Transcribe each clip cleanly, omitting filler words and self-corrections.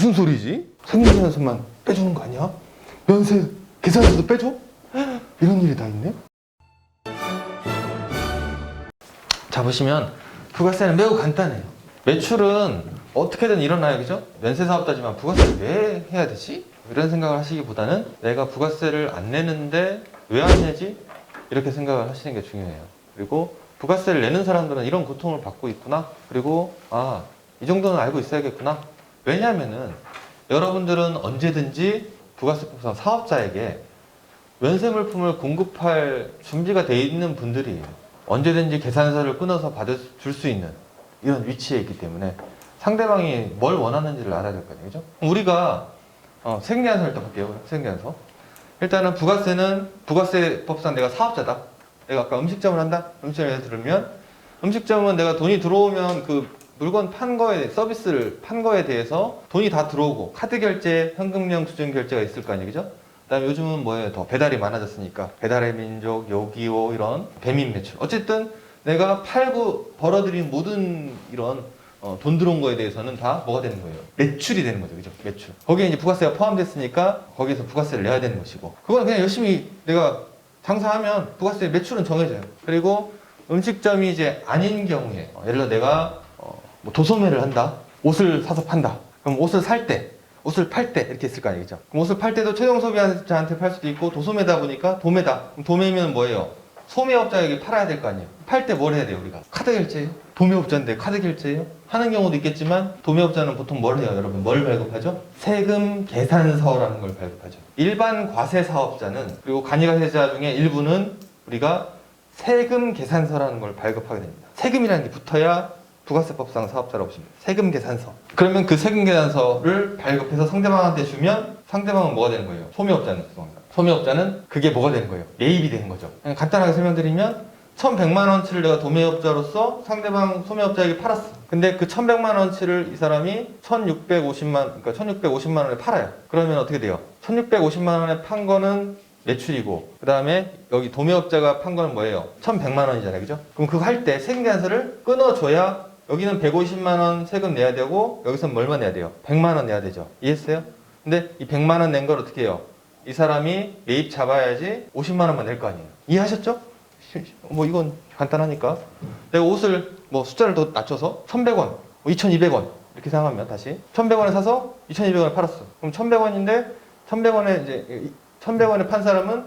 무슨 소리지? 세금계산서만 빼주는 거 아니야? 면세 계산서도 빼줘? 이런 일이 다 있네? 자, 보시면 부가세는 매우 간단해요. 매출은 어떻게든 일어나요, 그죠? 면세 사업자지만 부가세를 왜 해야 되지? 이런 생각을 하시기보다는 내가 부가세를 안 내는데 왜 안 내지? 이렇게 생각을 하시는 게 중요해요. 그리고 부가세를 내는 사람들은 이런 고통을 받고 있구나. 그리고 이 정도는 알고 있어야겠구나. 왜냐하면은 여러분들은 언제든지 부가세법상 사업자에게 면세 물품을 공급할 준비가 돼 있는 분들이에요. 언제든지 계산서를 끊어서 줄 수 있는 이런 위치에 있기 때문에 상대방이 뭘 원하는지를 알아야 될 거 아니에요, 그죠? 우리가 세금계산서 일단 볼게요. 세금계산서. 일단은 부가세법상 내가 사업자다. 내가 아까 음식점을 한다. 음식점을 예를 들면 음식점은 내가 돈이 들어오면 그 물건 판 거에 서비스를 판 거에 대해서 돈이 다 들어오고 카드 결제, 현금령 수준 결제가 있을 거 아니에요, 그죠? 그다음에 요즘은 뭐예요? 더 배달이 많아졌으니까 배달의 민족, 요기요 이런 배민 매출. 어쨌든 내가 팔고 벌어들인 모든 이런 돈 들어온 거에 대해서는 다 뭐가 되는 거예요? 매출이 되는 거죠, 그죠? 매출. 거기에 이제 부가세가 포함됐으니까 거기에서 부가세를 내야 되는 것이고, 그건 그냥 열심히 내가 장사하면 부가세 매출은 정해져요. 그리고 음식점이 이제 아닌 경우에 예를 들어 내가 뭐 도소매를 한다. 옷을 사서 판다. 그럼 옷을 살 때, 옷을 팔 때 이렇게 있을 거 아니겠죠? 그럼 옷을 팔 때도 최종 소비자한테 팔 수도 있고 도소매다 보니까 도매다. 그럼 도매면 뭐예요? 소매업자에게 팔아야 될 거 아니에요? 팔 때 뭘 해야 돼요, 우리가? 카드 결제예요? 도매업자인데 카드 결제예요? 하는 경우도 있겠지만 도매업자는 보통 뭘 해요, 여러분? 뭘 발급하죠? 세금 계산서라는 걸 발급하죠. 일반 과세 사업자는, 그리고 간이가세자 중에 일부는 우리가 세금 계산서라는 걸 발급하게 됩니다. 세금이라는 게 붙어야 부가세법상 사업자라고 보십니다. 세금 계산서. 그러면 그 세금 계산서를 발급해서 상대방한테 주면 상대방은 뭐가 되는 거예요? 소매업자는, 죄송합니다. 소매업자는 그게 뭐가 되는 거예요? 매입이 되는 거죠. 그냥 간단하게 설명드리면 1,100만 원치를 내가 도매업자로서 상대방 소매업자에게 팔았어. 근데 그 1,100만 원치를 이 사람이 1,650만 원에 팔아요. 그러면 어떻게 돼요? 1,650만 원에 판 거는 매출이고, 그 다음에 여기 도매업자가 판 거는 뭐예요? 1,100만 원이잖아요, 그죠? 그럼 그거 할 때 세금 계산서를 끊어줘야 여기는 150만 원 세금 내야 되고 여기서는 얼마 내야 돼요? 100만 원 내야 되죠. 이해했어요? 근데 이 100만 원 낸 걸 어떻게 해요? 이 사람이 매입 잡아야지 50만 원만 낼 거 아니에요. 이해하셨죠? 뭐 이건 간단하니까. 내가 옷을 뭐 숫자를 더 낮춰서 1,100원, 2,200원 이렇게 생각하면 다시 1,100원에 사서 2,200원에 팔았어. 그럼 1,100원인데 1,100원에 이제 1,100원에 판 사람은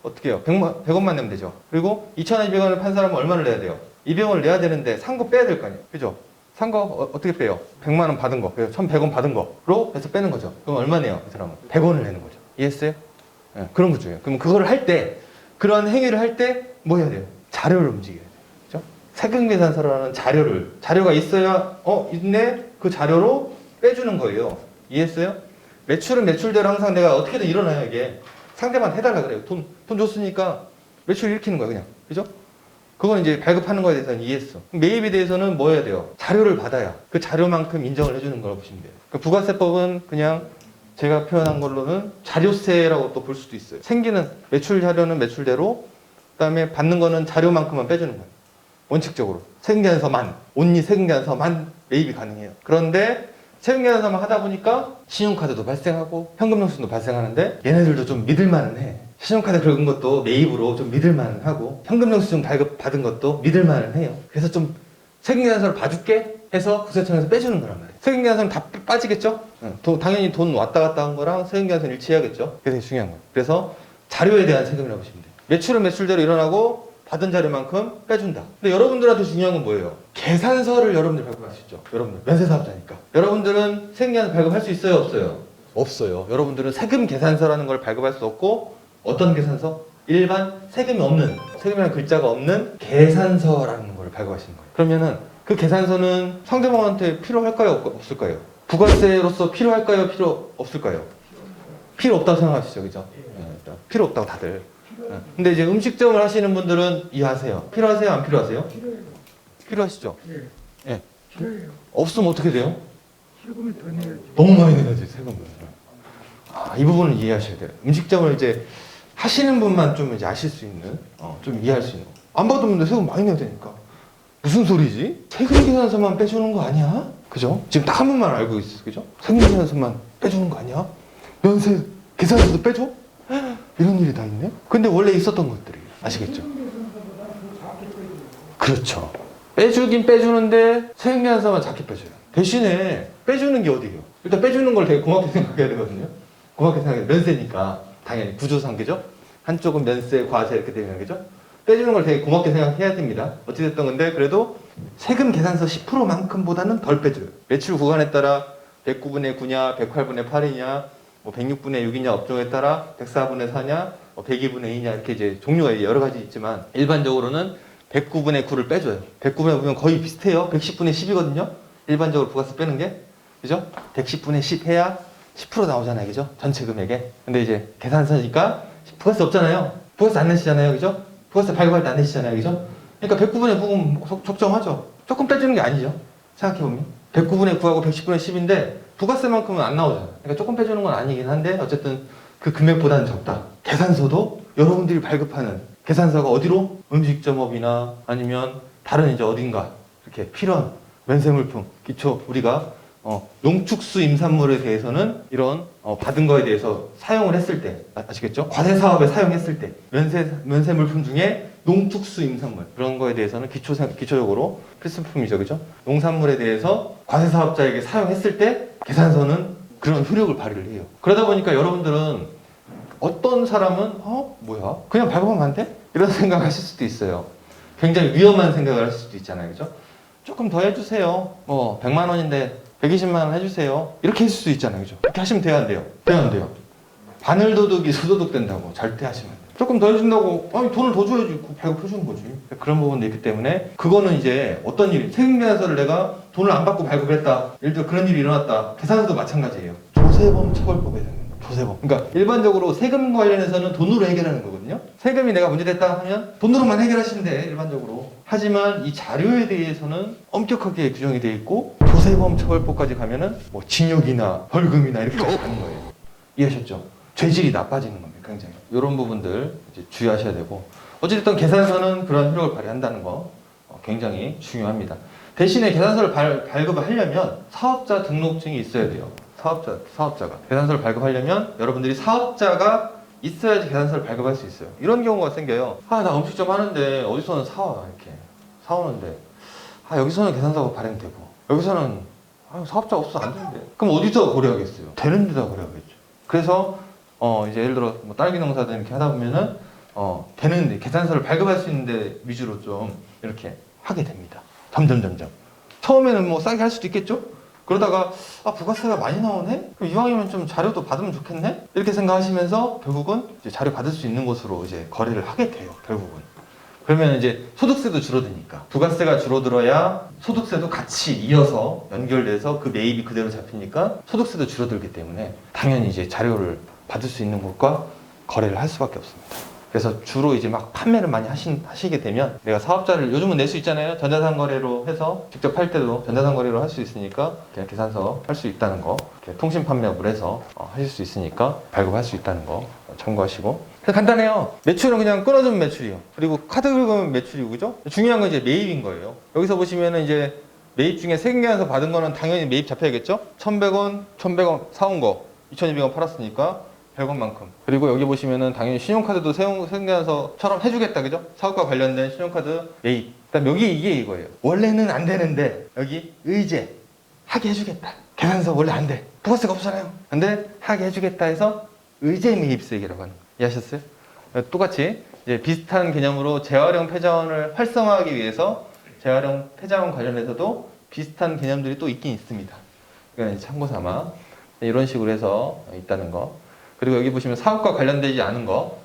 어떻게 해요? 100원만 내면 되죠. 그리고 2,200원에 판 사람은 얼마를 내야 돼요? 200원을 내야 되는데 산 거 빼야 될 거 아니에요, 그죠? 산 거 어떻게 빼요? 100만 원 받은 거, 1,100원 받은 거로 해서 빼는 거죠. 그럼 얼마 내요? 그 사람은 100원을 내는 거죠. 이해했어요? 네, 그런 거죠. 그럼 그거를 할 때, 그런 행위를 할 때 뭐 해야 돼요? 자료를 움직여야 돼요. 그죠? 세금계산서라는 자료가 있어야 있네? 그 자료로 빼주는 거예요. 이해했어요? 매출은 매출대로 항상 내가 어떻게든 일어나요, 이게. 상대방 해달라 그래요. 돈 줬으니까 매출 일으키는 거예요, 그냥. 그죠? 그건 이제 발급하는 거에 대해서는 이해했어. 매입에 대해서는 뭐 해야 돼요? 자료를 받아야 그 자료만큼 인정을 해주는 거라고 보시면 돼요. 그러니까 부가세법은 그냥 제가 표현한 걸로는 자료세라고 또 볼 수도 있어요. 생기는 매출 자료는 매출대로, 그 다음에 받는 거는 자료만큼만 빼주는 거예요. 원칙적으로. 세금계산서만, 온리 세금계산서만 매입이 가능해요. 그런데 세금계산서만 하다 보니까 신용카드도 발생하고 현금영수증도 발생하는데 얘네들도 좀 믿을만은 해. 신용카드 긁은 것도 매입으로 좀 믿을만은 하고 현금영수증 발급받은 것도 믿을만은 해요. 그래서 좀 세금계산서를 봐줄게 해서 국세청에서 빼주는 거란 말이에요. 세금계산서는 다 빠지겠죠? 당연히 돈 왔다 갔다 한 거랑 세금계산서는 일치해야겠죠? 그게 되게 중요한 거예요. 그래서 자료에 대한 세금이라고 보시면 돼요. 매출은 매출대로 일어나고 받은 자료만큼 빼준다. 근데 여러분들한테 중요한 건 뭐예요? 계산서를 여러분들 발급할 수 있죠. 여러분들 면세사업자니까. 여러분들은 세금계산서 발급할 수 있어요, 없어요? 없어요. 여러분들은 세금 계산서라는 걸 발급할 수 없고, 어떤 계산서? 일반 세금이 없는, 세금이라는 글자가 없는 계산서라는 걸 발급하시는 거예요. 그러면은 그 계산서는 상대방한테 필요할까요, 없을까요? 부가세로서 필요할까요, 필요 없을까요? 필요 없다고 생각하시죠, 그죠? 필요 없다고 다들. 근데 이제 음식점을 하시는 분들은 이해하세요. 필요하세요, 안 필요하세요? 필요해요. 필요하시죠? 예. 필요해요. 없으면 어떻게 돼요? 세금을 더 내야지. 너무 많이 내야지, 세금을. 이 부분을 이해하셔야 돼요. 음식점을 이제 하시는 분만 좀 이제 아실 수 있는, 좀 이해할 수 있는. 안 받으면 세금 많이 내야 되니까. 무슨 소리지? 세금 계산서만 빼주는 거 아니야? 그죠? 지금 딱 한 번만 알고 있어. 그죠? 생계산서만 빼주는 거 아니야? 면세 계산서도 빼줘? 이런 일이 다 있네? 근데 원래 있었던 것들이 아시겠죠? 그렇죠. 빼주긴 빼주는데 생계산서만 작게 빼줘요. 대신에 빼주는 게 어디예요? 일단 빼주는 걸 되게 고맙게 생각해야 되거든요. 고맙게 생각해요. 면세니까 당연히 구조상 그죠? 한쪽은 면세, 과세 이렇게 되는 거죠? 빼주는 걸 되게 고맙게 생각해야 됩니다. 어찌됐든 근데 그래도 세금 계산서 10%만큼보다는 덜 빼줘요. 매출 구간에 따라 109분의 9냐, 108분의 8이냐, 뭐 106분의 6이냐, 업종에 따라 104분의 4냐, 102분의 2냐 이렇게 이제 종류가 여러 가지 있지만 일반적으로는 109분의 9를 빼줘요. 109분의 9면 거의 비슷해요. 110분의 10이거든요. 일반적으로 부가세 빼는 게. 그죠? 110분의 10 해야 10% 나오잖아요. 그죠? 전체 금액에. 근데 이제 계산서니까 부가세 없잖아요. 부가세 안 내시잖아요. 그죠? 부가세 발급할 때 안 내시잖아요. 그죠? 그러니까 109분의 9는 적정하죠. 조금 빼주는 게 아니죠. 생각해보면. 109분의 9하고 110분의 10인데 부가세만큼은 안 나오잖아요. 그러니까 조금 빼주는 건 아니긴 한데 어쨌든 그 금액보다는 적다. 계산서도 여러분들이 발급하는 계산서가 어디로? 음식점업이나 아니면 다른 이제 어딘가 이렇게 필요한 면세물품, 기초 우리가 농축수 임산물에 대해서는 이런 받은 거에 대해서 사용을 했을 때 아시겠죠? 과세 사업에 사용했을 때 면세 물품 중에 농축수 임산물 그런 거에 대해서는 기초적으로 필수품이죠, 그죠? 농산물에 대해서 과세 사업자에게 사용했을 때 계산서는 그런 효력을 발휘를 해요. 그러다 보니까 여러분들은 어떤 사람은 뭐야? 그냥 발급하면 안 돼? 이런 생각하실 수도 있어요. 굉장히 위험한 생각을 할 수도 있잖아요, 그죠? 조금 더 해주세요. 100만 원인데 120만 원 해주세요. 이렇게 했을 수 있잖아요. 그죠? 이렇게 하시면 돼요, 안 돼요? 돼요, 안 돼요? 바늘도둑이 소도둑 된다고 절대 하시면 안 돼요. 조금 더 해준다고, 아니, 돈을 더 줘야지. 발급해주는 거지. 그런 부분도 있기 때문에, 그거는 이제 어떤 일이, 세금계산서를 내가 돈을 안 받고 발급했다. 예를 들어 그런 일이 일어났다. 계산서도 마찬가지예요. 조세범 처벌법에 대한 조세범. 그러니까 일반적으로 세금 관련해서는 돈으로 해결하는 거거든요. 세금이 내가 문제됐다 하면 돈으로만 해결하시면 돼, 일반적으로. 하지만 이 자료에 대해서는 엄격하게 규정이 되어 있고 조세범 처벌법까지 가면은 뭐 징역이나 벌금이나 이렇게까지 가는 거예요. 이해하셨죠? 죄질이 나빠지는 겁니다, 굉장히. 이런 부분들 이제 주의하셔야 되고 어쨌든 계산서는 그런 효력을 발휘한다는 거 굉장히 중요합니다. 대신에 계산서를 발급을 하려면 사업자 등록증이 있어야 돼요. 사업자가 계산서를 발급하려면 여러분들이 사업자가 있어야지 계산서를 발급할 수 있어요. 이런 경우가 생겨요. 나 음식점 하는데 어디서는 사와 이렇게 사오는데 여기서는 계산서가 발행되고 여기서는 사업자가 없어서 안 되는데 그럼 어디서 고려하겠어요? 되는 데다 고려하겠죠. 그래서 이제 예를 들어 뭐 딸기 농사든 이렇게 하다 보면은 되는 계산서를 발급할 수 있는 데 위주로 좀 이렇게 하게 됩니다. 점점 처음에는 뭐 싸게 할 수도 있겠죠. 그러다가 부가세가 많이 나오네? 그럼 이왕이면 좀 자료도 받으면 좋겠네? 이렇게 생각하시면서 결국은 이제 자료 받을 수 있는 곳으로 이제 거래를 하게 돼요. 결국은. 그러면 이제 소득세도 줄어드니까 부가세가 줄어들어야 소득세도 같이 이어서 연결돼서 그 매입이 그대로 잡히니까 소득세도 줄어들기 때문에 당연히 이제 자료를 받을 수 있는 곳과 거래를 할 수밖에 없습니다. 그래서 주로 이제 막 판매를 많이 하시게 되면 내가 사업자를 요즘은 낼 수 있잖아요. 전자상 거래로 해서 직접 팔 때도 전자상 거래로 할 수 있으니까 그냥 계산서 할 수 있다는 거, 통신 판매업을 해서 하실 수 있으니까 발급할 수 있다는 거 참고하시고. 간단해요. 매출은 그냥 끊어주면 매출이요. 그리고 카드 긁으면 매출이고, 그죠? 중요한 건 이제 매입인 거예요. 여기서 보시면은 이제 매입 중에 세금계산서 받은 거는 당연히 매입 잡혀야겠죠? 1,100원 사온 거 2,200원 팔았으니까 100원만큼. 그리고 여기 보시면은 당연히 신용카드도 세금계산서처럼 해주겠다, 그죠? 사업과 관련된 신용카드 매입. 그다음 여기 이거예요. 원래는 안 되는데 여기 의제 하게 해주겠다. 계산서 원래 안 돼. 부가세가 없잖아요. 근데 하게 해주겠다 해서 의제 매입세액이라고 하는 거예요. 이해하셨어요? 똑같이 이제 비슷한 개념으로 재활용 폐자원을 활성화하기 위해서 재활용 폐자원 관련해서도 비슷한 개념들이 또 있긴 있습니다. 그러니까 참고 삼아 이런 식으로 해서 있다는 거. 그리고 여기 보시면 사업과 관련되지 않은 거.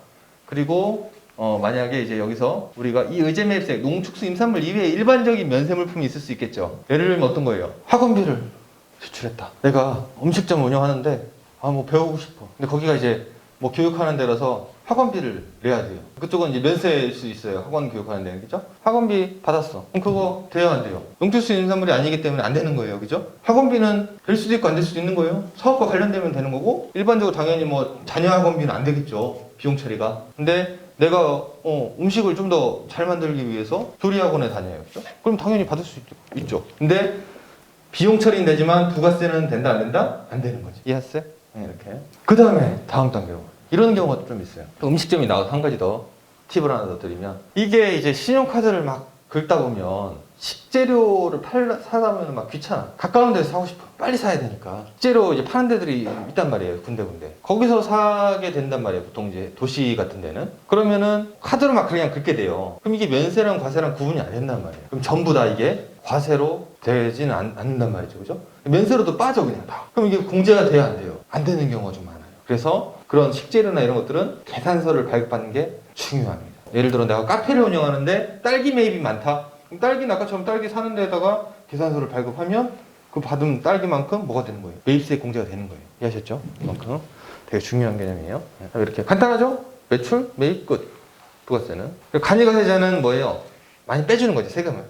그리고 만약에 이제 여기서 우리가 이 의제 매입세액, 농축수 임산물 이외에 일반적인 면세 물품이 있을 수 있겠죠. 예를 들면 어떤 거예요? 학원비를 지출했다. 내가 음식점 운영하는데 뭐 배우고 싶어. 근데 거기가 이제 뭐 교육하는 데라서 학원비를 내야 돼요. 그쪽은 이제 면세일 수 있어요. 학원 교육하는 데는, 그죠? 학원비 받았어. 그럼 그거 돼요, 안 돼요? 농축수 임산물이 아니기 때문에 안 되는 거예요, 그죠? 학원비는 될 수도 있고 안 될 수도 있는 거예요. 사업과 관련되면 되는 거고, 일반적으로 당연히 뭐 자녀 학원비는 안 되겠죠. 비용 처리가. 근데 내가 음식을 좀 더 잘 만들기 위해서 조리 학원에 다녀요, 그죠? 그럼 당연히 받을 수 있죠. 근데 비용 처리는 되지만 부가세는 된다 안 된다? 안 되는 거지. 이해했어요? 네, 이렇게. 그 다음에 다음 단계로 이런 경우가 좀 있어요. 또 음식점이 나와서 한 가지 더 팁을 하나 더 드리면, 이게 이제 신용카드를 막 긁다 보면 식재료를 사다 보면 막 귀찮아. 가까운 데서 사고 싶어. 빨리 사야 되니까. 식재료 이제 파는 데들이 있단 말이에요. 군데군데. 거기서 사게 된단 말이에요. 보통 이제 도시 같은 데는. 그러면은 카드로 막 그냥 긁게 돼요. 그럼 이게 면세랑 과세랑 구분이 안 된단 말이에요. 그럼 전부 다 이게 과세로 되지는 않는단 말이죠. 그죠? 면세로도 빠져 그냥 다. 그럼 이게 공제가 돼야 안 돼요? 안 되는 경우가 좀 많아요. 그래서 그런 식재료나 이런 것들은 계산서를 발급하는 게 중요합니다. 예를 들어 내가 카페를 운영하는데 딸기 매입이 많다. 그럼 딸기는 아까처럼 딸기 사는 데다가 계산서를 발급하면 그 받은 딸기만큼 뭐가 되는 거예요? 매입세 공제가 되는 거예요. 이해하셨죠? 이만큼 되게 중요한 개념이에요. 이렇게 간단하죠? 매출, 매입, 끝. 부가세는. 간이가세자는 뭐예요? 많이 빼주는 거지, 세금을.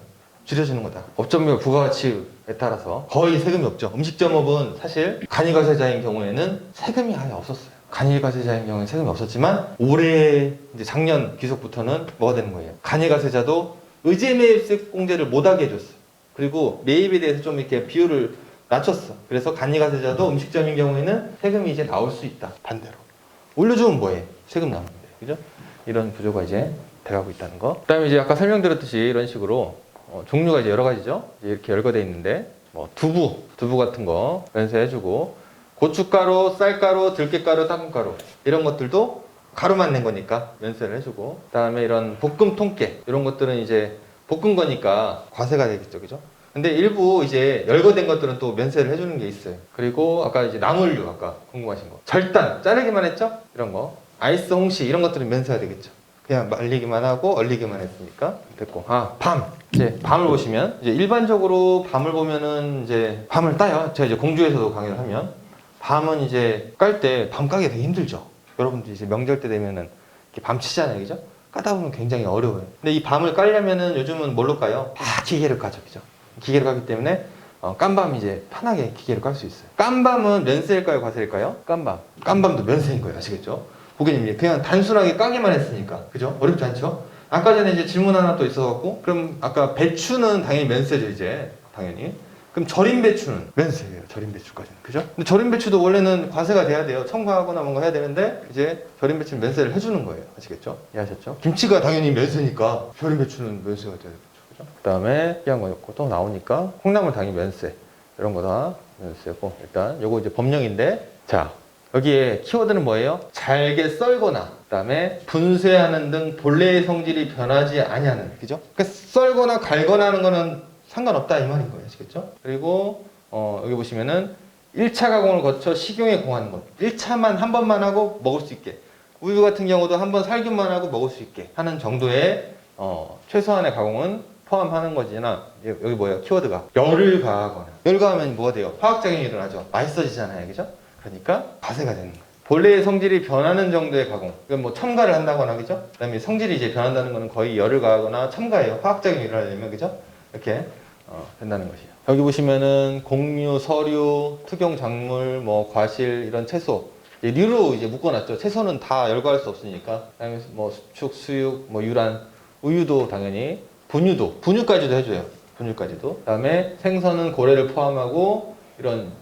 줄여주는 거다. 업종별 부가가치에 따라서 거의 세금이 없죠. 음식점업은 사실 간이가세자인 경우에는 세금이 아예 없었어요. 간이가세자인 경우에는 세금이 없었지만 올해 이제 작년 귀속부터는 뭐가 되는 거예요? 간이가세자도 의제매입세 공제를 못하게 해줬어요. 그리고 매입에 대해서 좀 이렇게 비율을 낮췄어. 그래서 간이가세자도 음식점인 경우에는 세금이 이제 나올 수 있다. 반대로. 올려주면 뭐해? 세금 나오는데. 그죠? 이런 구조가 이제 돼가고 있다는 거. 그 다음에 이제 아까 설명드렸듯이 이런 식으로 종류가 이제 여러 가지죠. 이렇게 열거돼 있는데, 뭐 두부 같은 거 면세해주고, 고춧가루, 쌀가루, 들깨가루, 땅콩가루 이런 것들도 가루만 낸 거니까 면세를 해주고, 그다음에 이런 볶음 통깨 이런 것들은 이제 볶은 거니까 과세가 되겠죠, 그죠? 근데 일부 이제 열거된 것들은 또 면세를 해주는 게 있어요. 그리고 아까 이제 나물류 아까 궁금하신 거, 절단 자르기만 했죠? 이런 거, 아이스 홍시 이런 것들은 면세가 되겠죠. 그냥 말리기만 하고 얼리기만 했으니까 됐고. 밤. 이제 밤을 보시면 이제 일반적으로 밤을 보면은 이제 밤을 따요. 제가 이제 공주에서도 강의를 하면 밤은 이제 깔 때 밤 까기 되게 힘들죠. 여러분들 이제 명절 때 되면은 이렇게 밤 치잖아요, 그죠? 까다 보면 굉장히 어려워요. 근데 이 밤을 깔려면은 요즘은 뭘로 까요? 다 기계를 까죠, 그죠? 기계를 까기 때문에 깐밤 이제 편하게 기계를 깔 수 있어요. 깐밤은 면세일까요, 과세일까요? 깐밤도 면세인 거예요, 아시겠죠? 고객님이 그냥 단순하게 까기만 했으니까, 그죠? 어렵지 않죠? 아까 전에 이제 질문 하나 또 있어갖고, 그럼 아까 배추는 당연히 면세죠, 이제 당연히. 그럼 절임 배추는 면세예요. 절임 배추까지는, 그죠? 근데 절임 배추도 원래는 과세가 돼야 돼요. 첨가하거나 뭔가 해야 되는데 이제 절임 배추는 면세를 해주는 거예요. 아시겠죠? 이해하셨죠? 김치가 당연히 면세니까 절임 배추는 면세가 돼야 되겠죠, 그죠? 그다음에 희한 거였고 또 나오니까 콩나물 당연히 면세, 이런 거 다 면세고, 일단 요거 이제 법령인데, 자 여기에 키워드는 뭐예요? 잘게 썰거나 그다음에 분쇄하는 등 본래의 성질이 변하지 아니하는, 그죠? 그러니까 썰거나 갈거나 하는 거는 상관없다 이 말인 거예요. 아시겠죠? 그리고 여기 보시면은 1차 가공을 거쳐 식용에 공하는 것. 1차만 한 번만 하고 먹을 수 있게. 우유 같은 경우도 한 번 살균만 하고 먹을 수 있게 하는 정도의 최소한의 가공은 포함하는 거지나, 여기 뭐예요? 키워드가 열을 가하거나. 열 가하면 뭐가 돼요? 화학작용이 일어나죠. 맛있어지잖아요. 그죠? 그러니까 과세가 되는 거예요. 본래의 성질이 변하는 정도의 가공. 그럼 뭐 첨가를 한다거나, 그죠? 그 다음에 성질이 이제 변한다는 거는 거의 열을 가하거나 첨가예요. 화학작용이 일어나려면, 그죠? 이렇게 된다는 것이에요. 여기 보시면은 곡류, 서류, 특용 작물, 뭐 과실, 이런 채소 류로 이제 묶어놨죠. 채소는 다 열거할 수 없으니까. 그다음에 뭐 수축, 수육, 뭐 유란, 우유도 당연히, 분유까지도 해줘요. 분유까지도. 그다음에 생선은 고래를 포함하고 이런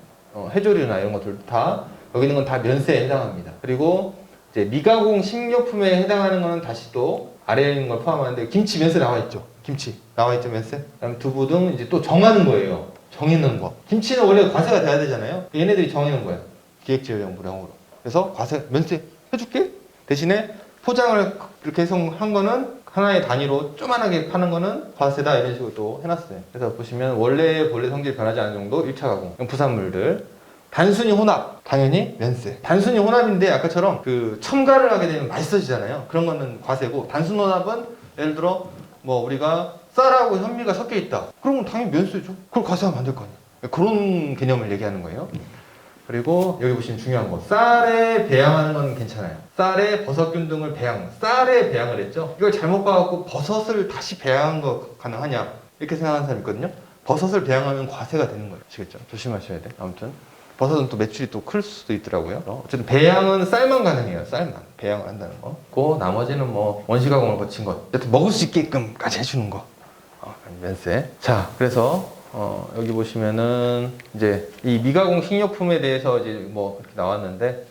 해조류나 이런 것들 다 여기 있는 건 다 면세에 해당합니다. 그리고 이제 미가공 식료품에 해당하는 거는 다시 또 아래에 있는 걸 포함하는데, 김치 면세 나와 있죠. 김치 나와 있죠, 면세. 그다음 두부 등 이제 또 정하는 거예요. 정해놓은 거. 김치는 원래 과세가 돼야 되잖아요. 얘네들이 정해놓은 거예요. 기획재정부령으로. 그래서 과세 면세 해줄게. 대신에 포장을 이렇게 해서 한 거는 하나의 단위로 조만하게 파는 거는 과세다, 이런 식으로 또 해놨어요. 그래서 보시면 원래 본래 성질이 변하지 않은 정도 1차 가공 부산물들. 단순히 혼합 당연히 면세. 단순히 혼합인데 아까처럼 그 첨가를 하게 되면 맛있어지잖아요. 그런 거는 과세고, 단순 혼합은 예를 들어 뭐 우리가 쌀하고 현미가 섞여 있다, 그러면 당연히 면세죠. 그걸 과세하면 안 될 거 아니에요. 그런 개념을 얘기하는 거예요. 그리고 여기 보시면 중요한 거, 쌀에 배양하는 건 괜찮아요. 쌀에 버섯균 등을 쌀에 배양을 했죠. 이걸 잘못 봐갖고 버섯을 다시 배양한 거 가능하냐 이렇게 생각하는 사람이 있거든요. 버섯을 배양하면 과세가 되는 거예요. 아시겠죠? 조심하셔야 돼. 아무튼 버섯은 또 매출이 또 클 수도 있더라고요. 어쨌든 배양은 쌀만 가능해요. 쌀만 배양을 한다는 거. 그 나머지는 뭐 원시가공을 거친 것, 어쨌든 먹을 수 있게끔까지 해주는 거, 면세. 자, 그래서 여기 보시면은 이제 이 미가공 식료품에 대해서 이제 뭐 이렇게 나왔는데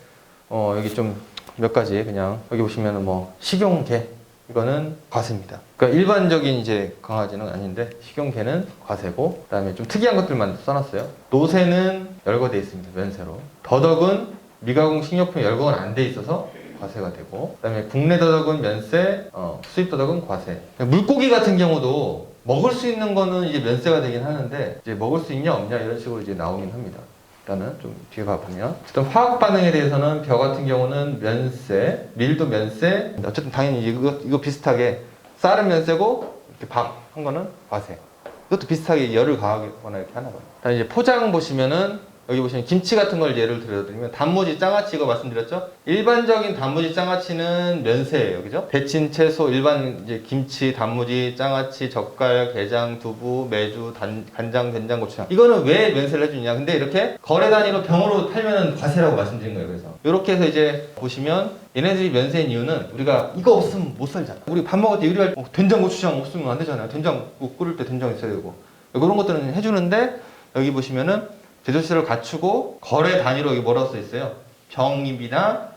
여기 좀 몇 가지 그냥 여기 보시면은 뭐 식용개 이거는 과세입니다. 그러니까 일반적인 이제 강아지는 아닌데 식용개는 과세고 그다음에 좀 특이한 것들만 써놨어요. 노새는 열거돼 있습니다. 면세로. 더덕은 미가공 식료품 열거는 안 돼 있어서 과세가 되고 그다음에 국내 더덕은 면세, 수입 더덕은 과세. 물고기 같은 경우도 먹을 수 있는 거는 이제 면세가 되긴 하는데 이제 먹을 수 있냐 없냐 이런 식으로 이제 나오긴 합니다. 일단은 좀 뒤에 가보면 어쨌든 화학 반응에 대해서는 벼 같은 경우는 면세, 밀도 면세. 어쨌든 당연히 이거 비슷하게 쌀은 면세고 이렇게 밥 한 거는 과세. 이것도 비슷하게 열을 가하거나 이렇게 하나 봐요. 다음 이제 포장 보시면은 여기 보시면 김치 같은 걸 예를 들어드리면 단무지, 장아찌 이거 말씀드렸죠? 일반적인 단무지, 장아찌는 면세예요. 그죠? 데친 채소, 일반 이제 김치, 단무지, 장아찌, 젓갈, 게장, 두부, 메주, 간장, 된장, 고추장. 이거는 왜 면세를 해주냐? 근데 이렇게 거래 단위로 병으로 팔면은 과세라고 말씀드린 거예요. 그래서 이렇게 해서 이제 보시면 얘네들이 면세인 이유는 우리가 이거 없으면 못 살잖아. 우리 밥 먹을 때 요리할 때 된장, 고추장 없으면 안 되잖아요. 된장국 끓일 때 된장 있어야 되고. 그런 것들은 해주는데 여기 보시면은 제조시설을 갖추고 거래 단위로 여기 뭐라고 써 있어요? 병입이나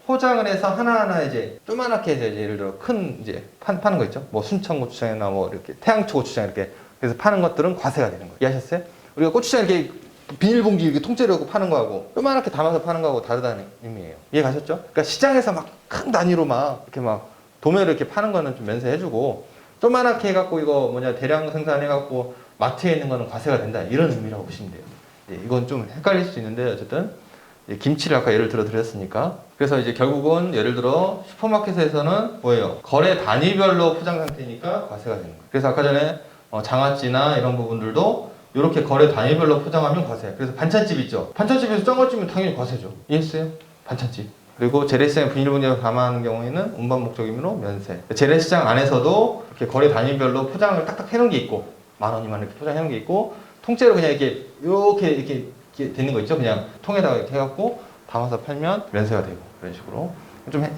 포장을 해서 하나하나 이제 조그맣게 이제 예를 들어 큰 이제 파는 거 있죠? 뭐 순천 고추장이나 뭐 이렇게 태양초 고추장 이렇게 그래서 파는 것들은 과세가 되는 거예요. 이해하셨어요? 우리가 고추장 이렇게 비닐봉지 이렇게 통째로 하고 파는 거하고 조그맣게 담아서 파는 거하고 다르다는 의미예요. 이해 가셨죠? 그러니까 시장에서 막 큰 단위로 막 이렇게 막 도매로 이렇게 파는 거는 좀 면세해주고 조그맣게 해갖고 이거 뭐냐 대량 생산해갖고 마트에 있는 거는 과세가 된다 이런 의미라고 보시면 돼요. 이건 좀 헷갈릴 수 있는데 어쨌든 김치를 아까 예를 들어 드렸으니까 그래서 이제 결국은 예를 들어 슈퍼마켓에서는 뭐예요? 거래 단위별로 포장 상태니까 과세가 되는 거예요. 그래서 아까 전에 장아찌나 이런 부분들도 이렇게 거래 단위별로 포장하면 과세. 그래서 반찬집 있죠? 반찬집에서 짱어찌면 당연히 과세죠. 이해했어요? 반찬집. 그리고 재래시장에 비닐봉지에 담아하는 경우에는 운반 목적이므로 면세. 재래시장 안에서도 이렇게 거래 단위별로 포장을 딱딱 해놓은 게 있고 10,000원, 20,000원 이렇게 포장해놓은 게 있고 통째로 그냥 이렇게 되는 거 있죠? 그냥 통에다가 이렇게 해갖고 담아서 팔면 면세가 되고 그런 식으로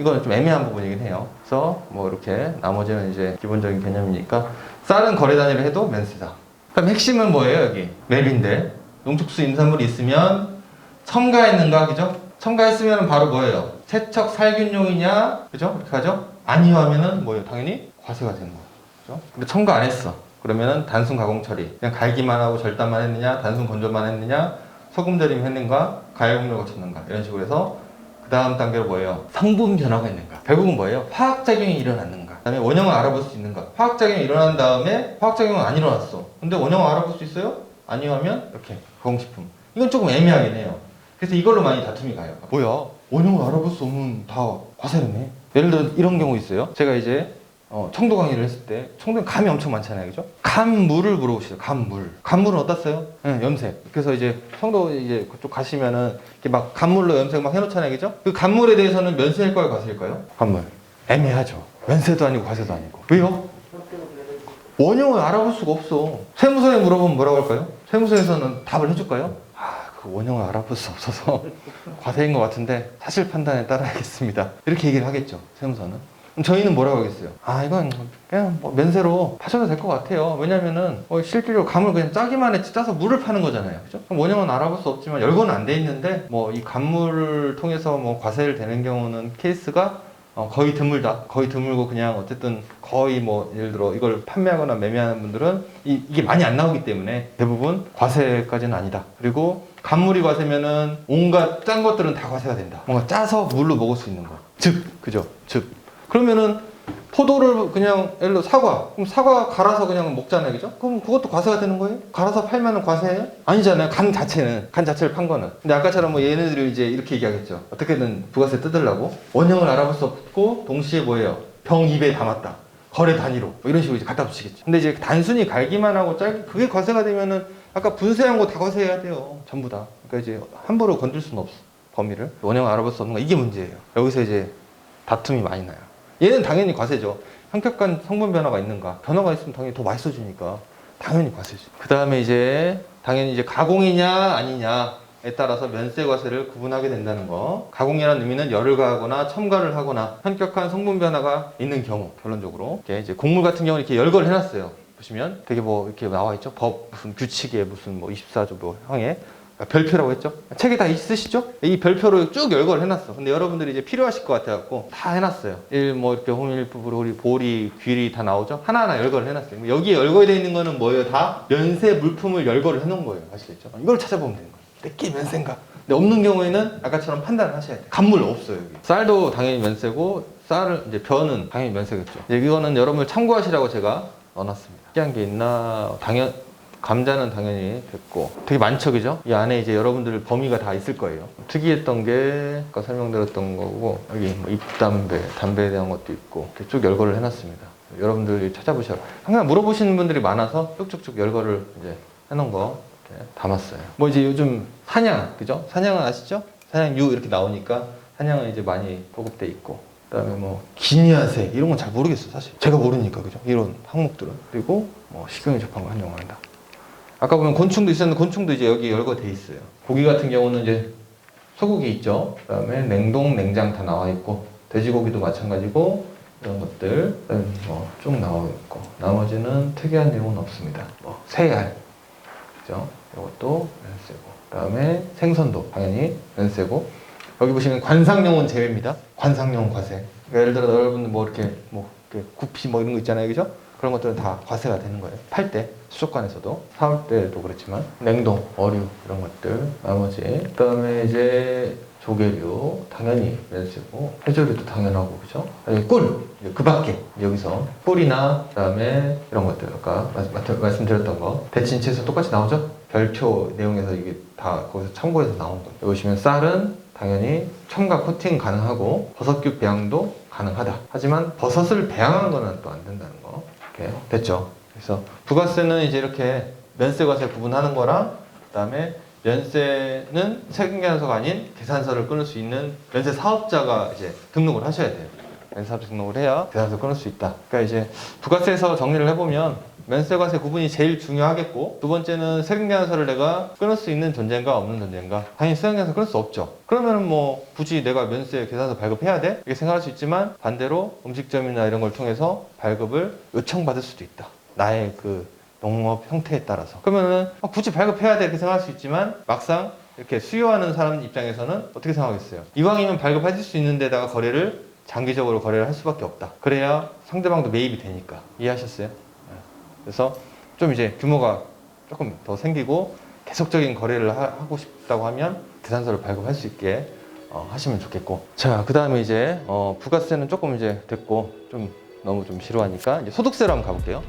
이거는 좀 애매한 부분이긴 해요. 그래서 뭐 이렇게 나머지는 이제 기본적인 개념이니까 쌀은 거래 단위로 해도 면세다. 그럼 핵심은 뭐예요? 여기 맵인데 농축수 임산물이 있으면 첨가했는가, 그죠? 첨가했으면 바로 뭐예요? 세척 살균용이냐, 그죠? 이렇게 하죠? 아니요 하면은 뭐예요? 당연히 과세가 되는 거예요, 그죠? 근데 첨가 안 했어. 그러면은 단순 가공 처리, 그냥 갈기만 하고 절단만 했느냐, 단순 건조만 했느냐, 소금 절임 했는가, 가열공를 거쳤는가 이런 식으로 해서 그 다음 단계로 뭐예요? 성분 변화가 있는가. 결국은 뭐예요? 화학작용이 일어났는가. 그 다음에 원형을 알아볼 수 있는가. 화학작용이 일어난 다음에 화학작용은 안 일어났어. 근데 원형을 알아볼 수 있어요? 아니요 하면 이렇게 가공식품. 이건 조금 애매하긴 해요. 그래서 이걸로 많이 다툼이 가요. 뭐야? 원형을 알아볼 수 없는 다 과세라네. 예를 들어 이런 경우 있어요. 제가 이제 청도 강의를 했을 때 청도에 감이 엄청 많잖아요, 그죠? 감물을 물어보시죠. 감물. 감물은 어디다 써요? 네, 염색. 그래서 이제 청도 이제 그쪽 가시면은 이렇게 막 감물로 염색 막 해놓잖아요, 그죠? 그 감물에 대해서는 면세일까요, 과세일까요? 감물. 애매하죠. 면세도 아니고 과세도 아니고. 왜요? 원형을 알아볼 수가 없어. 세무서에 물어보면 뭐라고 할까요? 세무서에서는 답을 해줄까요? 그 원형을 알아볼 수 없어서 과세인 것 같은데 사실 판단에 따라야겠습니다. 이렇게 얘기를 하겠죠, 세무서는. 그럼 저희는 뭐라고 하겠어요? 이건 그냥 뭐 면세로 파셔도 될 것 같아요. 왜냐면은 실질적으로 감을 그냥 짜기만 했지 짜서 물을 파는 거잖아요, 그죠? 그럼 원형은 알아볼 수 없지만 열거는 안 돼 있는데 뭐 이 감물을 통해서 뭐 과세를 되는 경우는 케이스가 거의 드물다. 거의 드물고 그냥 어쨌든 거의 뭐 예를 들어 이걸 판매하거나 매매하는 분들은 이게 많이 안 나오기 때문에 대부분 과세까지는 아니다. 그리고 감물이 과세면은 온갖 짠 것들은 다 과세가 된다. 뭔가 짜서 물로 먹을 수 있는 거. 그죠? 그러면은 포도를 그냥 예를 들어 그럼 사과 갈아서 그냥 먹잖아요, 그죠? 그럼 그것도 과세가 되는 거예요? 갈아서 팔면은 과세예요? 아니잖아요. 간 자체를 판 거는. 근데 아까처럼 뭐 얘네들이 이제 이렇게 얘기하겠죠. 어떻게든 부가세 뜯으려고 원형을 알아볼 수 없고 동시에 뭐예요? 병 입에 담았다. 거래 단위로 뭐 이런 식으로 이제 갖다 붙이겠죠. 근데 이제 단순히 갈기만 하고 그게 과세가 되면은 아까 분쇄한 거 다 과세해야 돼요. 전부 다. 그러니까 이제 함부로 건들 수는 없어. 범위를. 원형을 알아볼 수 없는 거 이게 문제예요. 여기서 이제 다툼이 많이 나요. 얘는 당연히 과세죠. 현격한 성분 변화가 있는가? 변화가 있으면 당연히 더 맛있어지니까 당연히 과세죠. 그 다음에 이제 당연히 이제 가공이냐 아니냐에 따라서 면세 과세를 구분하게 된다는 거. 가공이라는 의미는 열을 가하거나 첨가를 하거나 현격한 성분 변화가 있는 경우 결론적으로 이렇게 이제 곡물 같은 경우는 이렇게 열거를 해놨어요. 보시면 되게 뭐 이렇게 나와 있죠. 법 무슨 규칙에 무슨 뭐 24조 뭐 형에 별표라고 했죠. 책에 다 있으시죠? 이 별표로 쭉 열거를 해놨어. 근데 여러분들이 이제 필요하실 것 같아갖고 다 해놨어요. 뭐 이렇게 호밀부부로 우리 보리, 귀리 다 나오죠? 하나하나 열거를 해놨어요. 여기에 열거되어 있는 거는 뭐예요? 다 면세 물품을 열거를 해놓은 거예요. 아시겠죠? 이걸 찾아보면 되는 거예요. 내게 면세인가? 근데 없는 경우에는 아까처럼 판단을 하셔야 돼요. 간물 없어요, 여기. 쌀도 당연히 면세고, 쌀을, 이제 벼는 당연히 면세겠죠. 이거는 여러분들 참고하시라고 제가 넣어놨습니다. 특이한 게 있나? 감자는 당연히 됐고 되게 많죠, 그죠? 이 안에 이제 여러분들 범위가 다 있을 거예요. 특이했던 게 아까 설명드렸던 거고 여기 뭐 담배에 대한 것도 있고 이렇게 쭉 열거를 해놨습니다. 여러분들이 찾아보셔. 항상 물어보시는 분들이 많아서 쭉쭉쭉 열거를 이제 해놓은 거 이렇게 담았어요. 뭐 이제 요즘 사냥, 그죠? 사냥은 아시죠? 사냥유 이렇게 나오니까 사냥은 이제 많이 보급돼 있고. 그다음에 뭐 기니아세 이런 건 잘 모르겠어요, 사실. 제가 모르니까, 그죠? 이런 항목들은. 그리고 뭐 식용유 접한 거 활용한다. 아까 보면 곤충도 있었는데 곤충도 이제 여기 열거돼 있어요. 고기 같은 경우는 이제 소고기 있죠. 그다음에 냉동, 냉장 다 나와 있고 돼지고기도 마찬가지고 이런 것들 뭐 쭉 나와 있고 나머지는 특이한 내용은 없습니다. 뭐 새알, 그죠? 이것도 면세고 그다음에 생선도 당연히 면세고 여기 보시면 관상용은 제외입니다. 관상용 과세. 그러니까 예를 들어 여러분 뭐 이렇게 구피 뭐 이런 거 있잖아요, 그죠? 그런 것들은 다 과세가 되는 거예요. 팔 때 수족관에서도 사올 때도 그렇지만 냉동, 어류 이런 것들 나머지 그다음에 이제 조개류 당연히 면세고 해조류도 당연하고 그죠? 아니, 꿀! 그 밖에 여기서 꿀이나 그다음에 이런 것들 아까 말씀드렸던 거 대친채소 똑같이 나오죠? 별표 내용에서 이게 다 거기서 참고해서 나온 거예요. 여기 보시면 쌀은 당연히 첨가 코팅 가능하고 버섯균 배양도 가능하다. 하지만 버섯을 배양한 거는 또 안 된다는 거. 이렇게 됐죠? 그래서 부가세는 이제 이렇게 면세과세 구분하는 거랑 그다음에 면세는 세금계산서가 아닌 계산서를 끊을 수 있는 면세 사업자가 이제 등록을 하셔야 돼요. 면세 사업자 등록을 해야 계산서 끊을 수 있다. 그러니까 이제 부가세에서 정리를 해보면 면세과세 구분이 제일 중요하겠고 두 번째는 세금계산서를 내가 끊을 수 있는 존재인가 없는 존재인가. 당연히 세금계산서 끊을 수 없죠. 그러면은 뭐 굳이 내가 면세 계산서 발급해야 돼? 이렇게 생각할 수 있지만 반대로 음식점이나 이런 걸 통해서 발급을 요청받을 수도 있다. 나의 그 농업 형태에 따라서. 그러면은 굳이 발급해야 돼 이렇게 생각할 수 있지만 막상 이렇게 수요하는 사람 입장에서는 어떻게 생각하겠어요? 이왕이면 발급하실 수 있는 데다가 장기적으로 거래를 할 수밖에 없다. 그래야 상대방도 매입이 되니까. 이해하셨어요? 그래서 좀 이제 규모가 조금 더 생기고 계속적인 거래를 하고 싶다고 하면 계산서를 발급할 수 있게 하시면 좋겠고. 자, 그 다음에 이제 부가세는 조금 이제 됐고 좀 너무 좀 지루하니까 이제 소득세로 한번 가볼게요.